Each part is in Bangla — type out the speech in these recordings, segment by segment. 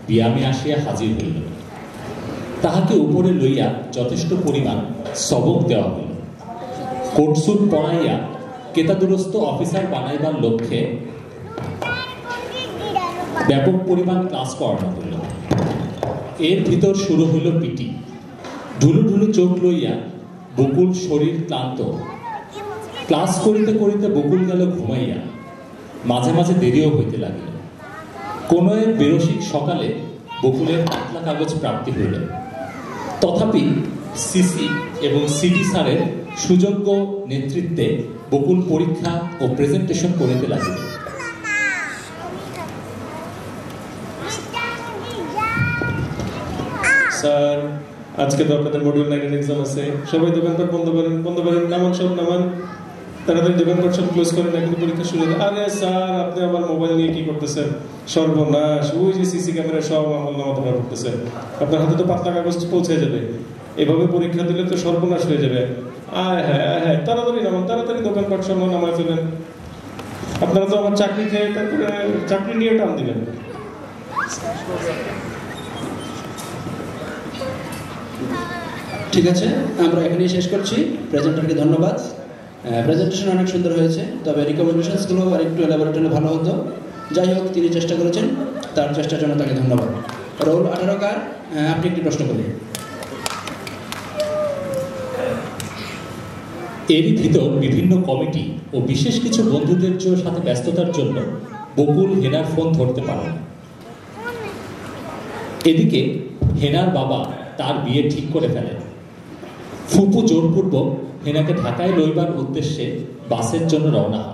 ব্যায়ামে আসিয়া হাজির হইল। তাহাকে উপরে লইয়া যথেষ্ট পরিমাণ সবক দেওয়া হইল। কোটসুট পড়াইয়া কেতাদুরস্থ অফিসার বানাইবার লক্ষ্যে ব্যাপক পরিমাণ ক্লাস করানো হইল। এর ভিতর শুরু হইল পিটি। ঢুলু ঢুলু চোখ লইয়া বকুল শরীর ক্লান্ত। ক্লাস করিতে করিতে বকুল গেল ঘুমাইয়া। মাঝে মাঝে দেরিও হইতে লাগিল। কোন এক বেরসিক সকালে বকুলের পাতলা কাগজ প্রাপ্তি হইল। তথাপি সিসি এবং সিডি স্যারের সুযোগ্য নেতৃত্বে বকুল পরীক্ষা ও প্রেজেন্টেশন করিতে লাগিল। স্যার, আজকে তো আপনাদের মডিউল 9 এর এক্সাম আছে। সবাই দোকানপাট বন্ধ করেন, নামান, সব নামান, তাড়াতাড়ি দোকানপাট সব ক্লোজ করেন, এখন পরীক্ষা শুরু হবে। আরে স্যার, আপনি আমার মোবাইল নিয়ে কি করতেছেন? সর্বনাশ, ওই যে সিসি ক্যামেরা সব আমল নামা ধরা পড়তেছে। আপনার হাতে তো পাতলা কাগজ পৌঁছে যাবে। এভাবে পরীক্ষা দিলে তো সর্বনাশ হয়ে যাবে। হ্যাঁ, তাড়াতাড়ি নামান, তাড়াতাড়ি দোকানপাট সব নামায় ফেলেন। আপনারা তো আমার চাকরি খেয়ে তারপরে চাকরি নিয়ে টান দিলেন। ঠিক আছে, আমরা এখানেই শেষ করছি। প্রেজেন্টারকে ধন্যবাদ। প্রেজেন্টেশন অনেক সুন্দর হয়েছে, তবে রিকমেন্ডেশনসগুলো আর একটু এলাবোরেট হলে ভালো হতো। যাই হোক, তিনি চেষ্টা করেছেন, তার চেষ্টার জন্য তাকে ধন্যবাদ। রোল 18 কার? আপনি একটি প্রশ্ন করুন। এরই ভিতর বিভিন্ন কমিটি ও বিশেষ কিছু বন্ধুদের সাথে ব্যস্ততার জন্য বকুল হেনার ফোন ধরতে পারে না। এদিকে হেনার বাবা তার বিয়ে ঠিক করে ফেলেন। ফুপু জোরপূর্বক হেনাকে ঢাকায় লইবার উদ্দেশ্যে বাসের জন্য রওনা হন।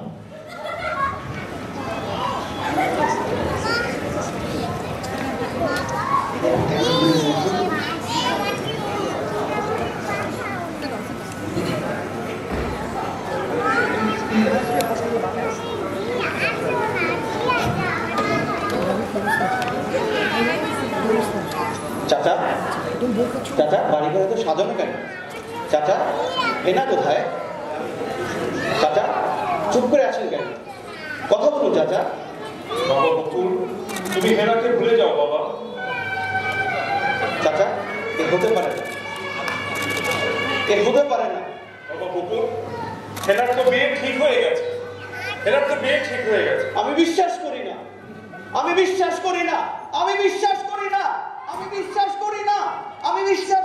চাচা, চাচা, বাড়ি ঘরে তো সাজানো কেন? চাচা, হেনা কোথায়? চাচা, চুপ করে আছেন কেন? কথা বলুন চাচা। বাবা বকুল, তুমি হেনাকে ভুলে যাও বাবা। চাচা, এ হতে পারে না, এ হতে পারে না। বাবা বকুল, হেনার তো বিয়ে ঠিক হয়ে গেছে। হেনার তো বিয়ে ঠিক হয়ে গেছে। আমি বিশ্বাস করি না, আমি বিশ্বাস করি না, আমি বিশ্বাস করি না, আমি বিশ্বাস করি না, আমি বিশ্বাস